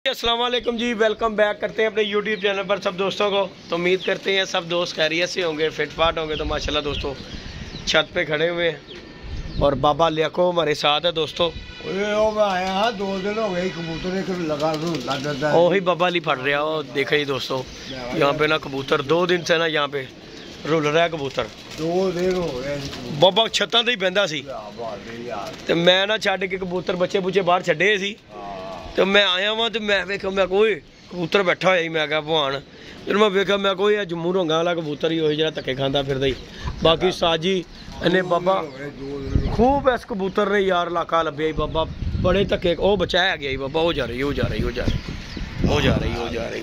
अस्सलाम वालेकुम जी, welcome back करते हैं अपने यूट्यूब चैनल पर सब दोस्तों को। तो उम्मीद करते हैं सब दोस्त खैरियत से होंगे, फिटफाट होंगे। तो माशाल्लाह दोस्तों छत पे खड़े हुए हैं और बाबा लियाको हमारे साथ है दोस्तों। आया 2 दिन हो गए कबूतर लगा वही बाबा ली फट रहा हो। देखा जी दोस्तों, यहाँ पे ना कबूतर 2 दिन से ना यहाँ पे रुल रहा है कबूतर। 2 दिन हो गए बाबा छत्तां ते ही बहंदा सी ते मैं ना छड्ड के कबूतर बच्चे बुच्चे बाहर छड्डे सी तो मैं आया वहाँ तो मैं वेखा मैं कोई कबूतर बैठा होया ही। मैं कहा भगवान जो मैं वेखा मैं कोई जम्मू रंगा वाला कबूतर ही हो जो धक्के खांदा फिरदा ही। बाकी साजी इन्हें बाबा खूब इस कबूतर ने यार इलाका लभ्या ही बाबा। बड़े धक्के वो बचा है गया ही बाबा। हो जा रही हो जा रही हो जा रही हो जा रही हो जा रही।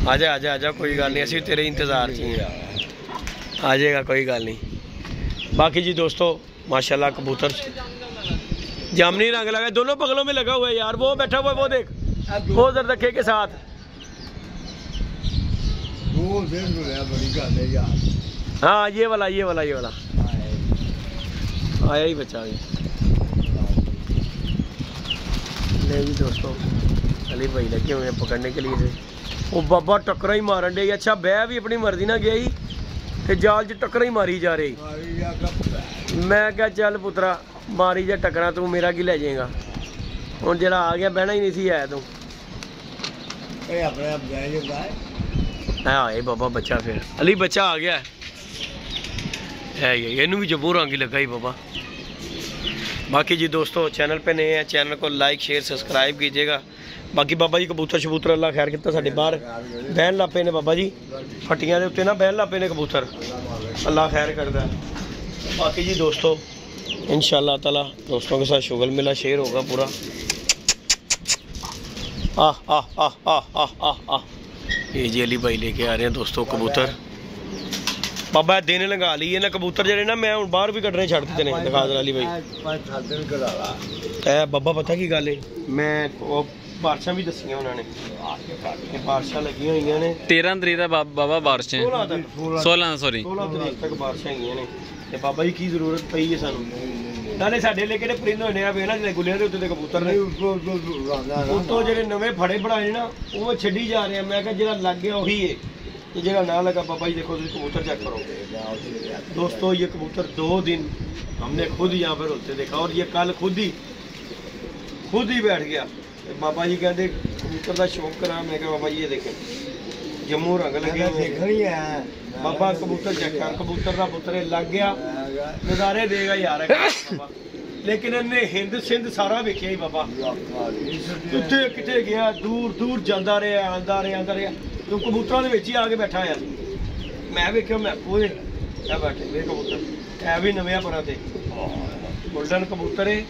आजा आजा आजा कोई गल नहीं, असी तेरे इंतज़ार च ही आ जाएगा, कोई गल नहीं। बाकी जी दोस्तों माशाल्लाह कबूतर जामनी रंग लगा, दोनों बगलों में लगा हुआ है यार। वो बैठा हुआ है वो देख, वो उधर धक्के के साथ। 2 दिन हो गया, बड़ी गल है यार। हाँ ये वाला ये वाला ये वाला आया ही बच्चा भी। नहीं दोस्तों अली भाई लगे हुए हैं पकड़ने के लिए। वो बाबा टक्करा ही मारन डे। अच्छा बह भी अपनी मर्जी ना गया ही ते जाल च टक्करा ही मारी जा रही। मैं क्या चल पुत्रा मारी जा टक्करा, तू मेरा की लै जाएगा। हुण जेड़ा आ गया बहना ही नहीं सी है तू। अपने आप जाए आए बाबा बच्चा फिर अली बच्चा आ गया है ये। इनू भी जम्मू रंग ही लगा ही बाबा। बाकी जी दोस्तों चैनल पे नए हैं, चैनल को लाइक शेयर सब्सक्राइब कीजिएगा। बाकी बाबा जी कबूतर शबूतर अल्लाह खैर किता साडे बाहर बहन लापे ने बाबा जी, फट्टियां दे उत्ते ना बहन लापे ने कबूतर, अल्लाह खैर करदा है। बाकी जी दोस्तों इंशाअल्लाह ताला दोस्तों के साथ शुगल मिला शेयर होगा पूरा। ये जी अली भाई लेके आ रहे हैं दोस्तों कबूतर। बाबा दिन लगा ली ना कबूतर जड़े ना मैं हूँ बाहर भी कटने छड़ दिते ने। दिखा दे अली भाई बाबा पता की गल है, मैं बारिशां भी दसियां उन्होंने, बारिशां लगी हुई ने 13 तरीक का बाबा बारिश 16 तरीक तक बारिशां हैगियां ने। ते बाबा जी की जरूरत पई है सानू नाले साडे ले किहड़े परिंद होने आ वे ना जिहड़े गुलियां दे उत्ते कबूतर ने उत्तों जेहड़े नवे फड़े बनाए ना वो छड्डी जा रहे हैं। मैं कहा जेहड़ा लग गया वही है ते जेहड़ा ना लगा बाबा जी देखो कबूतर चेक करो दोस्तों। ये कबूतर 2 दिन हमने खुद यहाँ पर होते देखा और ये कल खुद ही बैठ गया। बाबा जी कहते कबूतर का शौक करा। मैं कहा बाबा जी ये देखें जम्मू रंग लगे बाबा कबूतर चेक कर, कबूतर का पुत्र लग गया नज़ारे देगा यार। लेकिन इन्हें हिंद सिंध सारा वेखिया ही बाबा। कितने कितने गया दूर दूर जाता रहा आंदा रहा तो कबूतर के ही आके बैठा है। मैं वेख्या मैं पूरे क्या बैठे वे कबूतर है भी नवे पर गोल्डन कबूतर है।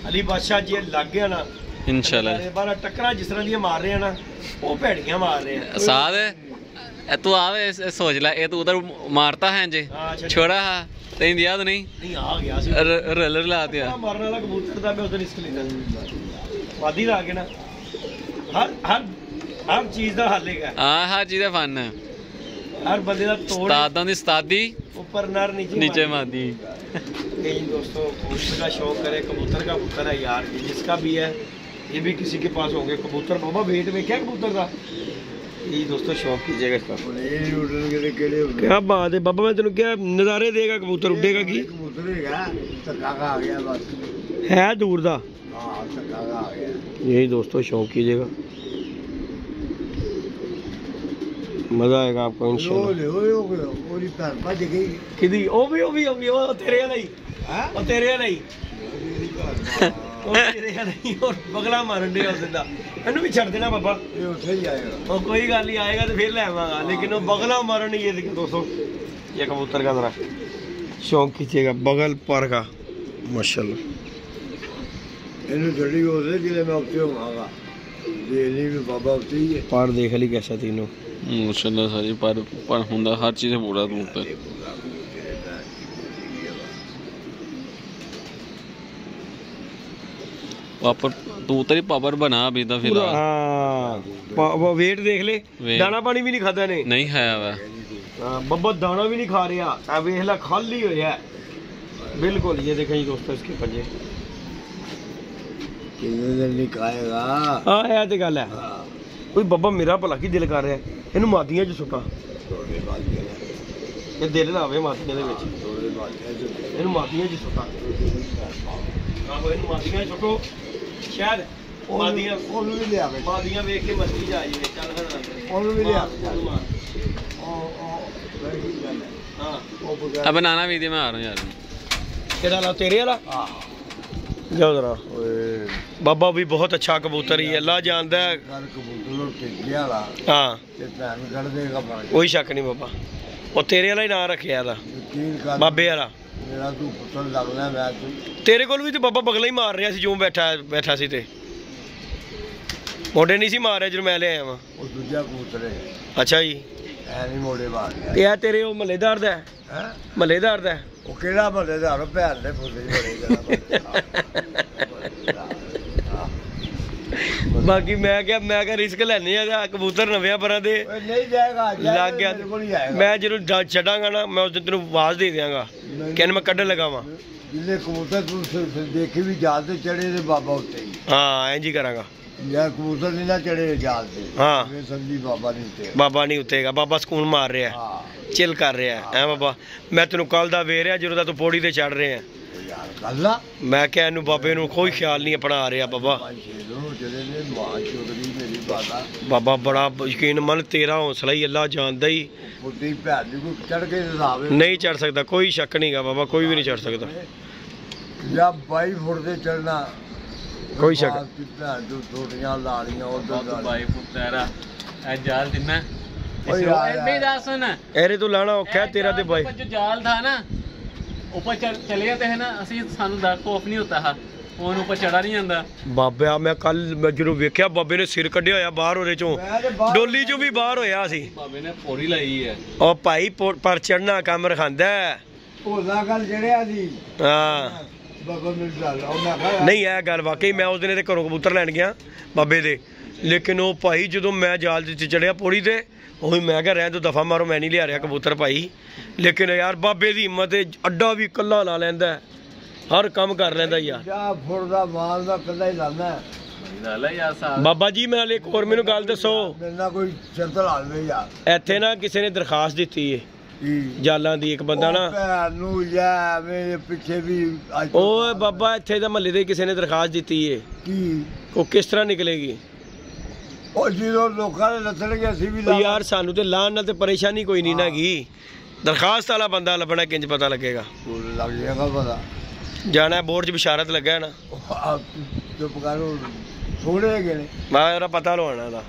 अली बादशाह जी लग गया ना इंशाल्लाह बारा टक्करा जिस तरह दी मार रहे हैं ना वो भैड़ियां मार रहे हैं। साथ तू आवे सोच ला ये तू उधर मारता है जे छोड़ा हा तेन याद नहीं आ गया सी रलर ला दिया मारने वाला कबूतर दा मैं उधर रिस्क लेता वादी ला के ना हर चीज दा हल है। हां हर चीज दा फन है, हर बंदे दा तोड़ उस्तादां दी उस्तादी ऊपर नर नीचे मादी। यही दोस्तों कबूतर का शौक करे, कबूतर का पुत्र है यार जिसका भी है ये भी किसी के पास होंगे कबूतर। बाबा वेट में क्या कबूतर का यही दोस्तों शौक कीजिएगा इसका। क्या बात है बाबा, मैं तेन क्या नज़ारे देगा कबूतर उड़ेगा की है दूर दा। यही दोस्तों शौक कीजिएगा, मजा आएगा आपको इंशाल्लाह। तेरे नहीं और बगला मारन दे इन्हू भी छड़ देना बाबा। कोई गल नहीं आएगा तो फिर लैवागा, लेकिन वो बगला मारन नहीं। ये देखो दोस्तों ये कबूतर का जरा शौक कीजिएगा बगल पर का माशाल्लाह। पर देख ली कैसा तीनों माशाल्लाह सारी पर हुंदा हर चीज पूरा तू ऊपर। पापर तू तेरी पावर बना अभी तो फिलहाल। हाँ वेट देख ले, दाना पानी भी नहीं खाता ने नहीं खाया वा बब्बा दाना भी नहीं खा रहा। वेख ला खाली होया बिल्कुल। ये देखें दोस्तों इसके पंजे ਕਿੰਨੇ ਦਿਨ ਨਹੀਂ ਖਾਏਗਾ। ਹਾਂ ਇਹ ਤੇ ਗੱਲ ਹੈ। ਕੋਈ ਬਾਬਾ ਮੇਰਾ ਭਲਾ ਕੀ ਦਿਲ ਕਰ ਰਿਹਾ ਇਹਨੂੰ ਮਾਦੀਆਂ 'ਚ ਸੁੱਟਾਂ, ਇਹ ਦਿਲ ਨਾ ਆਵੇ ਮਾਦੀਆਂ ਦੇ ਵਿੱਚ, ਇਹਨੂੰ ਮਾਦੀਆਂ 'ਚ ਸੁੱਟਾਂ। ਆਹੋ ਇਹਨੂੰ ਮਾਦੀਆਂ 'ਚ ਸੁੱਟੋ, ਸ਼ਾਇਦ ਮਾਦੀਆਂ ਉਹਨੂੰ ਵੀ ਲਿਆ ਕੇ, ਮਾਦੀਆਂ ਵੇਖ ਕੇ ਮਸਤੀ ਜਾ ਜਾਵੇ। ਚੱਲ ਫਿਰ ਉਹਨੂੰ ਵੀ ਲਿਆ अब बनाना भी थी मैं आ रहा हूँ यार। ਕਿਹੜਾ ਲਾ ਤੇਰੇ ਵਾਲਾ? ਜਾਓ ਜਰਾ। ਬਾਬਾ ਵੀ ਬਹੁਤ ਅੱਛਾ ਕਬੂਤਰ ਹੀ ਅੱਲਾ ਜਾਣਦਾ ਹੈ। ਹਾਂ ਕੋਈ ਸ਼ੱਕ ਨਹੀਂ ਬਾਬਾ, ਉਹ ਤੇਰੇ ਵਾਲਾ ਹੀ ਨਾਂ ਰੱਖਿਆ ਇਹਦਾ, ਬਾਬੇ ਵਾਲਾ। ਤੇਰੇ ਕੋਲ ਵੀ ਤੇ ਬਾਬਾ ਬਗਲਾ ਹੀ ਮਾਰ ਰਿਹਾ ਸੀ ਜੋ ਬੈਠਾ ਸੀ ਤੇ ਮੋਢੇ ਨਹੀਂ ਸੀ ਮਾਰ ਰਿਹਾ ਜਦੋਂ ਮੈਂ ਲਿਆਇਆ ਵਾਂ। ਉਹ ਦੂਜਾ ਕਬੂਤਰ ਹੈ। ਅੱਛਾ ਜੀ। ਐ ਨਹੀਂ ਮੋਢੇ ਮਾਰ ਰਿਹਾ। ਤੇ ਇਹ ਤੇਰੇ ਉਹ ਮਹੱਲੇਦਾਰ ਦਾ ਹੈ? ਮਹੱਲੇਦਾਰ ਦਾ ਉਹ ਕਿਹੜਾ ਮਹੱਲੇਦਾਰ? ਭੈਣ ਦੇ ਫੁੱਲੇ ਬੜੇ। ਬਾਕੀ ਮੈਂ ਕਿਹਾ ਰਿਸਕ ਲੈਣੇ ਆ, ਕਬੂਤਰ ਨਵਿਆਂ ਪਰਾਂ ਦੇ ਨਹੀਂ ਜਾਏਗਾ, ਲੱਗ ਗਿਆ। ਮੈਂ ਜਦੋਂ ਛੱਡਾਂਗਾ ਨਾ ਮੈਂ ਉਸ ਦਿਨ ਤੈਨੂੰ ਆਵਾਜ਼ ਦੇ ਦਿਆਂਗਾ ਕਹਿੰਦਾ ਮੈਂ ਕੱਢਣ ਲੱਗਾ ਵਾਂ। ਜਿੱਲੇ ਕਬੂਤਰ ਤੂੰ ਦੇਖੀ ਵੀ ਜਾਲ ਤੇ ਚੜੇ ਤੇ ਬਾਬਾ ਉੱਤੇ ਹੀ। ਹਾਂ ਇੰਝ ਹੀ ਕਰਾਂਗਾ। ਯਾਰ ਕਬੂਤਰ ਨਹੀਂ ਨਾ ਚੜੇ ਜਾਲ ਤੇ, ਹਾਂ ਸਮਝੀ ਬਾਬਾ ਨਹੀਂ ਉੱਤੇ, ਬਾਬਾ ਨਹੀਂ ਉੱਤੇਗਾ। ਬਾਬਾ ਸਕੂਨ ਮਾਰ ਰਿਹਾ, ਚਿਲ ਕਰ ਰਿਹਾ ਹੈ ਬਾਬਾ। ਮੈਂ ਤੈਨੂੰ ਕੱਲ ਦਾ ਵੇਖ ਰਿਹਾ ਜਦੋਂ ਦਾ ਤੂੰ ਪੌੜੀ ਤੇ ਚੜ ਰਿਹਾ। ਮੈਂ ਕਿਹਾ ਇਹਨੂੰ ਬਾਬੇ ਨੂੰ ਕੋਈ ਖਿਆਲ ਨਹੀਂ ਆਪਣਾ ਆ ਰਿਹਾ ਬਾਬਾ। ਬਾਬਾ ਬੜਾ ਯਕੀਨ ਮੰਨ, ਤੇਰਾ ਹੌਸਲਾ ਹੀ ਅੱਲਾ ਜਾਣਦਾ ਹੀ। ਨਹੀਂ ਚੜ ਸਕਦਾ, ਕੋਈ ਸ਼ੱਕ ਨਹੀਂਗਾ ਬਾਬਾ, ਕੋਈ ਵੀ ਨਹੀਂ ਚੜ ਸਕਦਾ। 22 ਫੁੱਟ ਤੇ ਚੜਨਾ ਕੋਈ ਸ਼ੱਕ। ਛੋਟੀਆਂ ਲਾੜੀਆਂ ਉਧਰ 22 फुट तेरा जाल दिना एरे तो लाना औखा है तेरा ते भाई। जो जाल था ना ऊपर चले जाते हैं ना, असि सानू दा खौफ नहीं होता है, फोन ऊपर चढ़ा नहीं जाता। बाबा मैं कल ਜਦੋਂ ਵੇਖਿਆ ਬਾਬੇ ਨੇ ਸਿਰ ਕੱਢਿਆ ਹੋਇਆ ਬਾਹਰ ਉਹਦੇ ਚੋਂ, ਡੋਲੀ ਚੋਂ ਵੀ ਬਾਹਰ ਹੋਇਆ ਸੀ। ਬਾਬੇ ਨੇ ਪੌੜੀ ਲਾਈ ਹੈ। ਉਹ ਭਾਈ ਪਰ ਚੜਨਾ ਕੰਮ ਰਖਾਂਦਾ ਉਹਦਾ ਗੱਲ ਜਿਹੜਿਆ ਦੀ। ਹਾਂ ਨਹੀਂ ਇਹ ਗੱਲ ਵਾਕਈ, ਮੈਂ ਉਸ ਦਿਨ ਇਹਦੇ ਘਰੋਂ ਕਬੂਤਰ ਲੈਣ ਗਿਆ ਬਾਬੇ ਦੇ, ਲੇਕਿਨ ਉਹ ਭਾਈ ਜਦੋਂ ਮੈਂ ਜਾਲ 'ਚ ਚੜਿਆ ਪੌੜੀ ਤੇ ਉਹੀ ਮੈਂ ਕਿਹਾ ਰਹਿਣ ਤੋਂ ਦਫਾ ਮਾਰੋ, ਮੈਂ ਨਹੀਂ ਲਿਆ ਰਿਹਾ ਕਬੂਤਰ ਭਾਈ। ਲੇਕਿਨ ਯਾਰ ਬਾਬੇ ਦੀ ਹਿੰਮਤ, ਅੱਡਾ ਵੀ ਇਕੱਲਾ ਲਾ ਲੈਂਦਾ, ਹਰ ਕੰਮ ਕਰ ਲੈਂਦਾ ਯਾਰ। ਬਾਬਾ ਜੀ ਮੈਂ ਇੱਕ ਹੋਰ ਮੈਨੂੰ ਗੱਲ ਦੱਸੋ, ਇੱਥੇ ਨਾ ਕਿਸੇ ਨੇ ਦਰਖਾਸਤ ਦਿੱਤੀ ਹੈ ਜਾਲਾਂ ਦੀ, ਇੱਕ ਬੰਦਾ ਨਾ ਪਿੱਛੇ ਵੀ ਓਏ ਬਾਬਾ ਇੱਥੇ ਦਾ ਮਹੱਲੇ ਦੇ ਕਿਸੇ ਨੇ ਦਰਖਾਸਤ ਦਿੱਤੀ ਹੈ, ਉਹ ਕਿਸ ਤਰ੍ਹਾਂ ਨਿਕਲੇਗੀ? ਉਹ ਜਦੋਂ ਲੋਕਾਂ ਦੇ ਲੱਥਣਗੇ ਅਸੀਂ ਵੀ ਯਾਰ ਸਾਨੂੰ ਤੇ ਲਾਣ ਨਾਲ ਤੇ ਪਰੇਸ਼ਾਨੀ ਕੋਈ ਨਹੀਂ ਨਾ ਹੈਗੀ, ਦਰਖਾਸਤ ਵਾਲਾ ਬੰਦਾ ਲੱਭਣਾ ਕਿੰਜ ਪਤਾ ਲੱਗੇਗਾ? ਲੱਗ ਜਾਏਗਾ ਪਤਾ। ਜਾਣਾ ਬੋਰਡ 'ਚ ਬਿਸ਼ਾਰਤ ਲੱਗਾ ਨਾ, ਚੁੱਪ ਕਰੋ ਥੋੜੇ ਹੈਗੇ ਨੇ, ਮੈਂ ਉਹਦਾ ਪਤਾ ਲਵਾਉਣਾ ਉਹਦਾ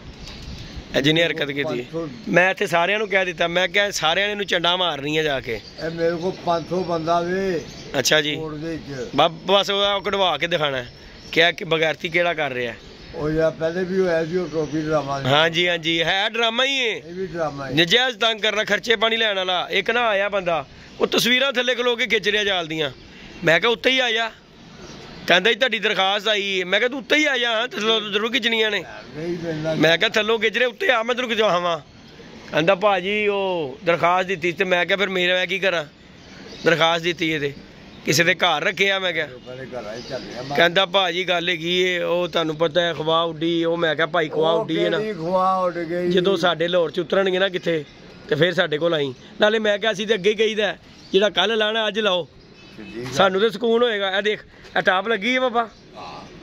ਜਿਹਨੇ ਹਰਕਤ ਕੀਤੀ। ਮੈਂ ਇੱਥੇ ਸਾਰਿਆਂ ਨੂੰ ਕਹਿ ਦਿੱਤਾ, ਮੈਂ ਕਿਹਾ ਸਾਰਿਆਂ ਨੇ ਇਹਨੂੰ ਝੰਡਾ ਮਾਰਨੀਆਂ ਜਾ ਕੇ। ਇਹ ਮੇਰੇ ਕੋਲ 500 ਬੰਦਾ ਵੇ। ਅੱਛਾ ਜੀ। ਬਸ ਉਹ ਕਢਵਾ ਕੇ ਦਿਖਾਣਾ ਕਿਹਾ ਕਿ ਬਗੈਰਤੀ ਕਿਹੜਾ ਕਰ ਰਿਹਾ। ਉਹ ਯਾਰ ਪਹਿਲੇ ਵੀ ਹੋਇਆ ਸੀ ਉਹ ਟੋਪੀ ਡਰਾਮਾ। ਹਾਂਜੀ ਹਾਂਜੀ ਹੈ ਡਰਾਮਾ ਹੀ ਹੈ, ਇਹ ਵੀ ਡਰਾਮਾ ਹੈ। ਨਜਾਇਜ਼ ਤੰਗ ਕਰਨਾ, ਖਰਚੇ ਪਾਣੀ ਲੈਣ ਵਾਲਾ। ਇੱਕ ਨਾ ਆਇਆ ਬੰਦਾ, ਉਹ ਤਸਵੀਰਾਂ ਥੱਲੇ ਖਲੋ ਕੇ ਖਿੱਚ ਰਿਹਾ ਜਾਲ ਦੀਆਂ। ਮੈਂ ਕਿਹਾ ਉੱਤੇ ਹੀ ਆ ਜਾ, ਕਹਿੰਦਾ ਜੀ ਤੁਹਾਡੀ ਦਰਖਾਸਤ ਆਈ ਹੈ। ਮੈਂ ਕਿਹਾ ਤੂੰ ਉੱਤੇ ਹੀ ਆ ਜਾ, ਥੱਲੋਂ ਜ਼ਰੂਰ ਖਿੱਚਣੀਆਂ ਨੇ। ਮੈਂ ਕਿਹਾ ਥੱਲੋਂ ਖਿੱਚ ਰਹੇ, ਉੱਤੇ ਆ ਮੈਂ ਤੈਨੂੰ ਖਿਚਵਾਵਾਂ। ਕਹਿੰਦਾ ਭਾਜੀ ਉਹ ਦਰਖਾਸਤ ਦਿੱਤੀ ਤੇ ਮੈਂ ਕਿਹਾ ਫਿਰ ਮੇਰਾ ਮੈਂ ਕੀ ਕਰਾਂ, ਦਰਖਾਸਤ ਦਿੱਤੀ ਹੈ ਤੇ ਕਿਸੇ ਦੇ ਘਰ ਰੱਖਿਆ। ਮੈਂ ਕਿਹਾ ਕਹਿੰਦਾ ਭਾਜੀ ਗੱਲ ਹੈਗੀ ਏ, ਉਹ ਤੁਹਾਨੂੰ ਪਤਾ ਹੈ ਖਵਾ ਉੱਡੀ। ਉਹ ਮੈਂ ਕਿਹਾ ਭਾਈ ਖਵਾ ਉੱਡੀ ਹੈ ਨਾ, ਜਦੋਂ ਸਾਡੇ ਲਾਹੌਰ 'ਚ ਉਤਰਨਗੇ ਨਾ ਕਿੱਥੇ ਤੇ ਫਿਰ ਸਾਡੇ ਕੋਲ ਆਈ। ਨਾਲੇ ਮੈਂ ਕਿਹਾ ਅਸੀਂ ਤੇ ਅੱਗੇ ਕਹੀਦਾ ਜਿਹੜਾ ਕੱਲ ਲਾਣਾ ਅੱਜ ਲਾਓ, ਸਾਨੂੰ ਤੇ ਸਕੂਨ ਹੋਏਗਾ। ਇਹ ਦੇਖ ਇਹ ਟਾਪ ਲੱਗੀ ਹੈ ਬਾਬਾ,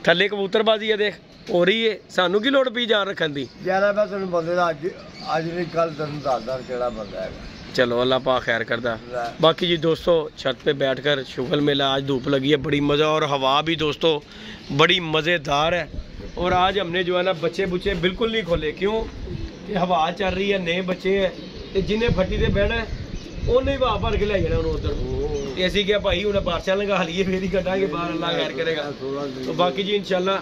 ਥੱਲੇ ਕਬੂਤਰਬਾਜ਼ੀ ਹੈ ਦੇਖ ਹੋ ਰਹੀ ਹੈ, ਸਾਨੂੰ ਕੀ ਲੋੜ ਪਈ ਜਾਨ ਰੱਖਣ ਦੀ? ਯਾਰ ਮੈਂ ਤੁਹਾਨੂੰ ਬੰਦੇ ਦਾ ਅੱਜ ਨਹੀਂ ਕੱਲ ਤੁਹਾਨੂੰ ਦੱਸਦਾ ਕਿਹੜਾ ਬੰਦਾ ਹੈਗਾ। चलो अल्लाह पाक खैर करता। बाकी जी दोस्तों छत पे बैठकर शुगल मेला, आज धूप लगी है बड़ी मज़ा, और हवा भी दोस्तों बड़ी मज़ेदार है। और आज हमने जो है ना बच्चे बुच्चे बिल्कुल नहीं खोले, क्यों कि हवा चल रही है, नए बच्चे हैं तो जिन्हें फट्टी से बहना है उन्हें हवा भर के ले जाना उधर। ऐसी क्या भाई उन्हें बारशा लगा लिए फिर ही कटाएंगे बाहर, अल्लाह खैर करेगा। तो बाकी जी इंशाल्लाह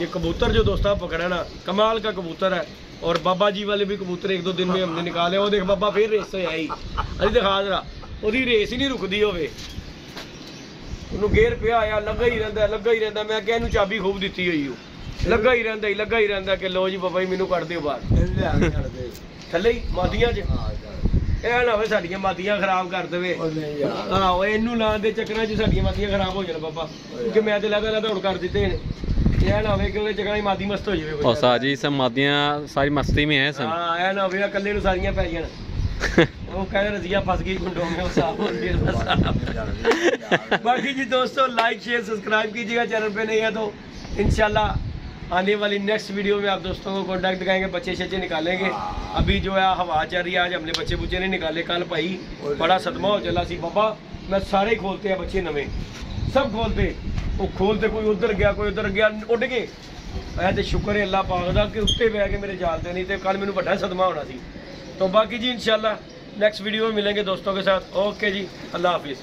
ये कबूतर जो दोस्तों पकड़ा ना कमाल का कबूतर है। और बाबा जी वाले भी कबूतर एक दो दिन में हमने निकाले। वो देख बाबा फिर रेस से आई, अरे दिखा जरा ਉਹਦੀ ਰੇਸ ਹੀ ਨਹੀਂ ਰੁਕਦੀ ਹੋਵੇ, ਉਹਨੂੰ ਗੇਅਰ ਪਿਆ ਆ ਲੱਗਾ ਹੀ ਰਹਿੰਦਾ। ਮੈਂ ਕਿਹਾ ਇਹਨੂੰ ਚਾਬੀ ਖੂਬ ਦਿੱਤੀ ਹੋਈ ਉਹ ਲੱਗਾ ਹੀ ਰਹਿੰਦਾ ਕਿ ਲੋ ਜੀ ਬਾਬਾ ਜੀ ਮੈਨੂੰ ਕੱਢ ਦਿਓ ਬਾਹਰ ਥੱਲੇ ਹੀ ਮਾਦੀਆਂ 'ਚ। ਇਹ ਨਾ ਹੋਵੇ ਸਾਡੀਆਂ ਮਾਦੀਆਂ ਖਰਾਬ ਕਰ ਦੇਵੇ। ਆਹੋ ਇਹਨੂੰ ਲਾਉਣ ਦੇ ਚੱਕਰਾਂ 'ਚ ਸਾਡੀਆਂ ਮਾਦੀਆਂ ਖਰਾਬ ਹੋ ਜਾਣ ਬਾਬਾ, ਕਿਉਂਕਿ ਮੈਂ ਤੇ ਲੈਦਾ ਹੁਣ ਕਰ ਦਿੱਤੇ ਨੇ। ये ना होवे कि ਉਹਦੇ ਜਗ੍ਹਾ ਹੀ ਮਾਦੀ ਮਸਤ ਹੋ ਜਾਵੇ और साजी सब मादियां सारी मस्ती में है सब। ਹਾਂ ਇਹ ਨਾ ਹੋਵੇ ਇਕੱਲੇ ਨੂੰ ਸਾਰੀਆਂ ਪੈ ਜਾਣ ਉਹ ਕਹਿੰਦੇ ਰਜ਼ੀਆ ਫਸ ਗਈ गुंडों में वो साफ हो गया। बाकी जी दोस्तों लाइक शेयर सब्सक्राइब कीजिएगा चैनल पे नहीं है तो इंशाल्लाह आने वाली नेक्स्ट वीडियो में आप दोस्तों को कॉन्टैक्ट दिखाएंगे, बच्चे शच्चे निकालेंगे। अभी जो है हवा चल रही है, आज हमने बच्चे बुच्चे नहीं निकाले। कल भाई बड़ा सदमा हो चला सी बाबा, मैं सारे खोलते हैं बच्चे नवे सब खोलते, वो खोलते कोई उधर गया कोई उधर गया उड़ गए। मैं तो शुक्र है अल्लाह पाक दा कि उत्ते बह के मेरे जालते नहीं तो कल मैनू बड़ा सदमा होना सी। तो बाकी जी इंशाल्लाह नेक्स्ट वीडियो में मिलेंगे दोस्तों के साथ। ओके जी, अल्लाह हाफिज़।